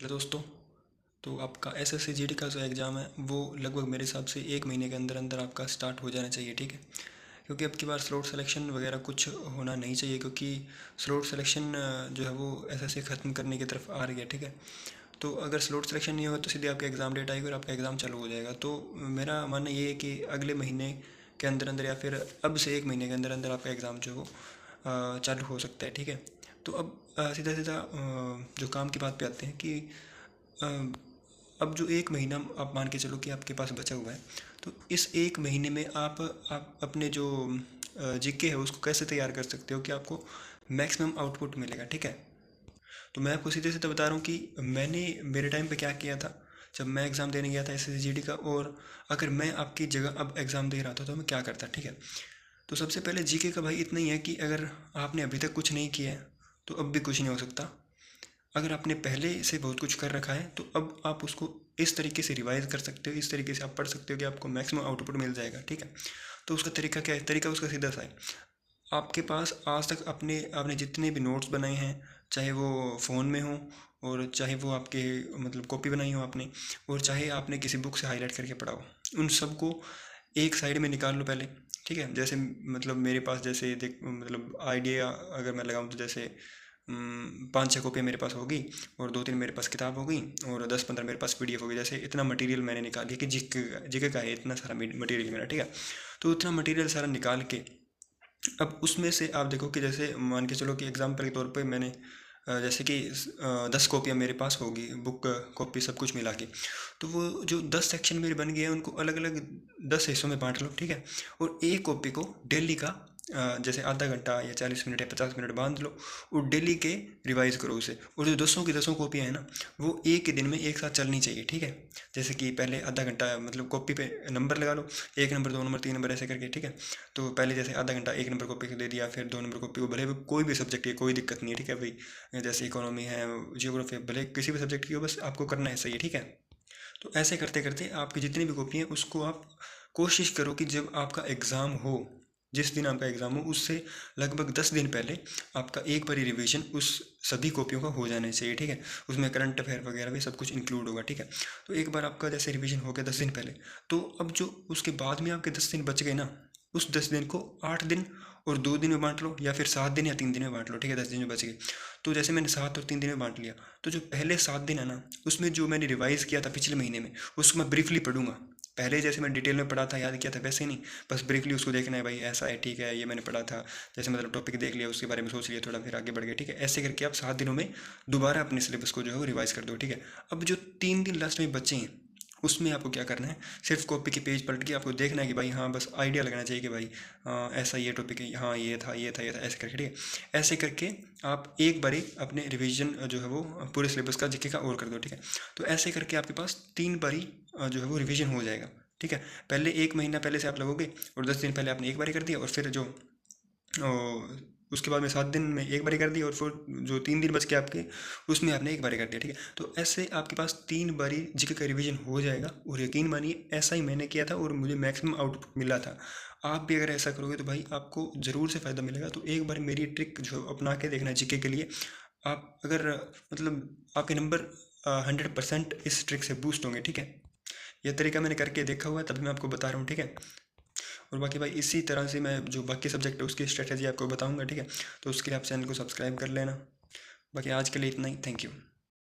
Hello दोस्तों। तो आपका एसएससी जीडी का जो एग्ज़ाम है वो लगभग मेरे हिसाब से 1 महीने के अंदर अंदर आपका स्टार्ट हो जाना चाहिए, ठीक है। क्योंकि अब की बार स्लॉट सिलेक्शन वगैरह कुछ होना नहीं चाहिए, क्योंकि स्लॉट सिलेक्शन जो है वो एसएससी ख़त्म करने की तरफ आ रही है, ठीक है। तो अगर स्लॉट सिलेक्शन नहीं हो तो सीधे आपका एग्ज़ाम डेट आएगी और आपका एग्ज़ाम चालू हो जाएगा। तो मेरा मानना ये है कि अगले महीने के अंदर अंदर या फिर अब से 1 महीने के अंदर अंदर आपका एग्ज़ाम जो है वो चालू हो सकता है, ठीक है। तो अब सीधा सीधा जो काम की बात पे आते हैं कि अ, अब जो 1 महीना आप मान के चलो कि आपके पास बचा हुआ है, तो इस 1 महीने में आप अपने जो जीके है उसको कैसे तैयार कर सकते हो कि आपको मैक्सिमम आउटपुट मिलेगा, ठीक है। तो मैं आपको सीधे सीधे बता रहा हूँ कि मैंने मेरे टाइम पे क्या किया था जब मैं एग्ज़ाम देने गया था एसएससी जीडी का, और अगर मैं आपकी जगह अब एग्ज़ाम दे रहा था तो मैं क्या करता, ठीक है। तो सबसे पहले जीके का भाई इतना ही है कि अगर आपने अभी तक कुछ नहीं किया है तो अब भी कुछ नहीं हो सकता। अगर आपने पहले से बहुत कुछ कर रखा है तो अब आप उसको इस तरीके से रिवाइज कर सकते हो, इस तरीके से आप पढ़ सकते हो कि आपको मैक्सिमम आउटपुट मिल जाएगा, ठीक है। तो उसका तरीका क्या है? तरीका उसका सीधा सा है। आपके पास आज तक अपने आपने जितने भी नोट्स बनाए हैं, चाहे वो फ़ोन में हो और चाहे वो आपके मतलब कॉपी बनाई हो आपने, और चाहे आपने किसी बुक से हाईलाइट करके पढ़ा हो, उन सबको एक साइड में निकाल लो पहले, ठीक है। जैसे मतलब मेरे पास जैसे देख मतलब आइडिया अगर मैं लगाऊं तो जैसे 5-6 कॉपी मेरे पास होगी और 2-3 मेरे पास किताब होगी और 10-15 मेरे पास पीडीएफ होगी। जैसे इतना मटेरियल मैंने निकाल लिया कि जीके का है इतना सारा मटेरियल मेरा, ठीक है। तो उतना मटेरियल सारा निकाल के अब उसमें से आप देखो कि जैसे मान के चलो कि एग्जाम्पल के तौर पे मैंने जैसे कि 10 कॉपियाँ मेरे पास होगी, बुक कॉपी सब कुछ मिला के, तो वो जो 10 सेक्शन मेरे बन गए हैं उनको अलग अलग 10 हिस्सों में बांट लो, ठीक है। और एक कॉपी को डेली का जैसे आधा घंटा या 40 मिनट या 50 मिनट बांध लो और डेली के रिवाइज करो उसे। और जो दसों की दसों कॉपियाँ हैं ना, वो एक ही दिन में एक साथ चलनी चाहिए, ठीक है। जैसे कि पहले आधा घंटा मतलब कॉपी पे नंबर लगा लो, 1 नंबर 2 नंबर 3 नंबर ऐसे करके, ठीक है। तो पहले जैसे आधा घंटा 1 नंबर कॉपी को दे दिया, फिर 2 नंबर कॉपी को, भले वो कोई भी सब्जेक्ट है कोई दिक्कत नहीं है, ठीक है भाई। जैसे इकोनॉमी है, जियोग्राफी है, भले किसी भी सब्जेक्ट की हो, बस आपको करना है, सही है, ठीक है। तो ऐसे करते करते आपकी जितनी भी कॉपी हैं उसको आप कोशिश करो कि जब आपका एग्ज़ाम हो, जिस दिन आपका एग्ज़ाम हो उससे लगभग 10 दिन पहले आपका एक बारी रिवीजन उस सभी कॉपियों का हो जाना चाहिए, ठीक है। उसमें करंट अफेयर वगैरह भी सब कुछ इंक्लूड होगा, ठीक है। तो एक बार आपका जैसे रिवीजन हो गया 10 दिन पहले, तो अब जो उसके बाद में आपके 10 दिन बच गए ना, उस 10 दिन को 8 दिन और 2 दिन में बांट लो, या फिर 7 दिन या 3 दिन में बांट लो, ठीक है। 10 दिन में बच गए तो जैसे मैंने 7 और 3 दिन में बांट लिया, तो जो पहले 7 दिन है ना, उसमें जो मैंने रिवाइज़ किया था पिछले महीने में उसको मैं ब्रीफली पढ़ूंगा। पहले जैसे मैं डिटेल में पढ़ा था, याद किया था, वैसे नहीं, बस ब्रीफली उसको देखना है, भाई ऐसा है, ठीक है, ये मैंने पढ़ा था, जैसे मतलब टॉपिक देख लिया, उसके बारे में सोच लिया थोड़ा, फिर आगे बढ़ गए, ठीक है। ऐसे करके आप 7 दिनों में दोबारा अपने सिलेबस को जो है वो रिवाइज कर दो, ठीक है। अब जो 3 दिन लास्ट में बचे हैं उसमें आपको क्या करना है, सिर्फ कॉपी के पेज पलट के आपको देखना है कि भाई हाँ, बस आइडिया लगाना चाहिए कि भाई ऐसा ये टॉपिक है, हाँ ये था ये था ये था, ऐसे करके, ठीक है। ऐसे करके आप एक बारी अपने रिवीजन जो है वो पूरे सिलेबस का जीके का और कर दो, ठीक है। तो ऐसे करके आपके पास 3 बारी जो है वो रिवीजन हो जाएगा, ठीक है। पहले 1 महीना पहले से आप लगोगे और 10 दिन पहले आपने एक बारी कर दिया, और फिर जो उसके बाद में 7 दिन में एक बारी कर दी, और फिर जो 3 दिन बच के आपके उसमें आपने एक बारी कर दिया, ठीक है। तो ऐसे आपके पास 3 बारी जीके का रिवीजन हो जाएगा, और यकीन मानिए ऐसा ही मैंने किया था और मुझे मैक्सिमम आउटपुट मिला था। आप भी अगर ऐसा करोगे तो भाई आपको ज़रूर से फ़ायदा मिलेगा। तो एक बार मेरी ट्रिक जो अपना के देखना जीके के लिए, आप अगर मतलब आपके नंबर 100% इस ट्रिक से बूस्ट होंगे, ठीक है। यह तरीका मैंने करके देखा हुआ है, तभी मैं आपको बता रहा हूँ, ठीक है। और बाकी भाई इसी तरह से मैं जो बाकी सब्जेक्ट है उसकी स्ट्रेटजी आपको बताऊंगा, ठीक है। तो उसके लिए आप चैनल को सब्सक्राइब कर लेना। बाकी आज के लिए इतना ही, थैंक यू।